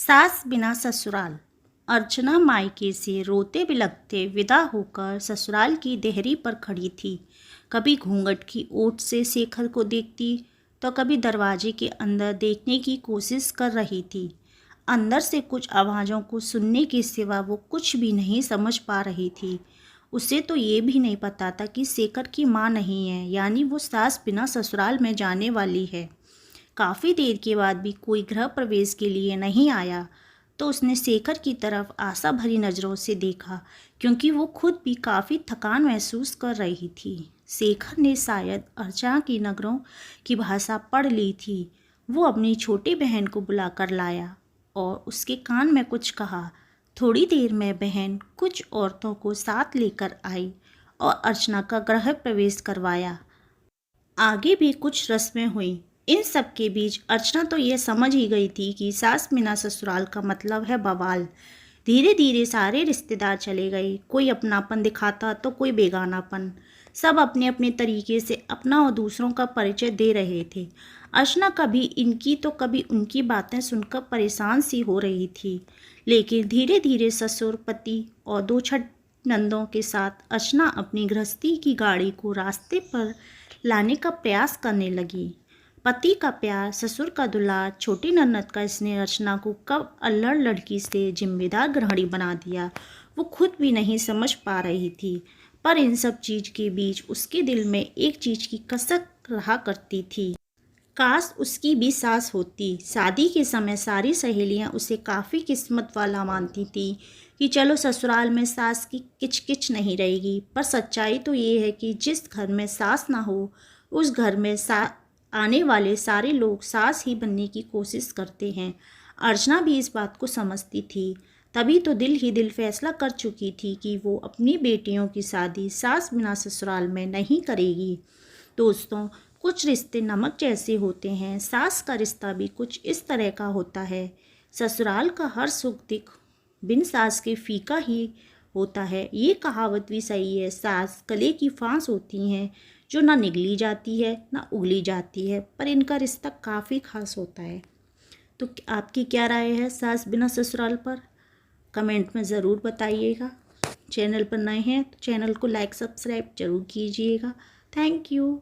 सास बिना ससुराल। अर्चना मायके से रोते बिलखते विदा होकर ससुराल की देहरी पर खड़ी थी। कभी घूंघट की ओट से शेखर को देखती तो कभी दरवाजे के अंदर देखने की कोशिश कर रही थी। अंदर से कुछ आवाज़ों को सुनने के सिवा वो कुछ भी नहीं समझ पा रही थी। उसे तो ये भी नहीं पता था कि शेखर की माँ नहीं है, यानी वो सास बिना ससुराल में जाने वाली है। काफ़ी देर के बाद भी कोई गृह प्रवेश के लिए नहीं आया तो उसने शेखर की तरफ आशा भरी नज़रों से देखा, क्योंकि वो खुद भी काफ़ी थकान महसूस कर रही थी। शेखर ने शायद अर्चना की नगरों की भाषा पढ़ ली थी। वो अपनी छोटी बहन को बुलाकर लाया और उसके कान में कुछ कहा। थोड़ी देर में बहन कुछ औरतों को साथ लेकर आई और अर्चना का गृह प्रवेश करवाया। आगे भी कुछ रस्में हुई। इन सब के बीच अर्चना तो ये समझ ही गई थी कि सास बिना ससुराल का मतलब है बवाल। धीरे धीरे सारे रिश्तेदार चले गए। कोई अपनापन दिखाता तो कोई बेगानापन। सब अपने अपने तरीके से अपना और दूसरों का परिचय दे रहे थे। अर्चना कभी इनकी तो कभी उनकी बातें सुनकर परेशान सी हो रही थी। लेकिन धीरे धीरे ससुर, पति और दो छठ नंदों के साथ अर्चना अपनी गृहस्थी की गाड़ी को रास्ते पर लाने का प्रयास करने लगी। पति का प्यार, ससुर का दुलार, छोटी ननद का स्नेह अर्चना को कब अल्लड़ लड़की से जिम्मेदार गृहिणी बना दिया, वो खुद भी नहीं समझ पा रही थी। पर इन सब चीज़ के बीच उसके दिल में एक चीज़ की कसक रहा करती थी। काश उसकी भी सास होती। शादी के समय सारी सहेलियां उसे काफ़ी किस्मत वाला मानती थी कि चलो ससुराल में सास की किचकिच नहीं रहेगी। पर सच्चाई तो ये है कि जिस घर में सास ना हो उस घर में आने वाले सारे लोग सास ही बनने की कोशिश करते हैं। अर्चना भी इस बात को समझती थी। तभी तो दिल ही दिल फैसला कर चुकी थी कि वो अपनी बेटियों की शादी सास बिना ससुराल में नहीं करेगी। दोस्तों, कुछ रिश्ते नमक जैसे होते हैं। सास का रिश्ता भी कुछ इस तरह का होता है। ससुराल का हर सुख दुख बिन सास के फीका ही होता है। ये कहावत भी सही है। सास गले की फांस होती हैं जो ना निगली जाती है ना उगली जाती है, पर इनका रिश्ता काफ़ी खास होता है। तो आपकी क्या राय है सास बिना ससुराल पर? कमेंट में ज़रूर बताइएगा। चैनल पर नए हैं तो चैनल को लाइक सब्सक्राइब जरूर कीजिएगा। Thank you.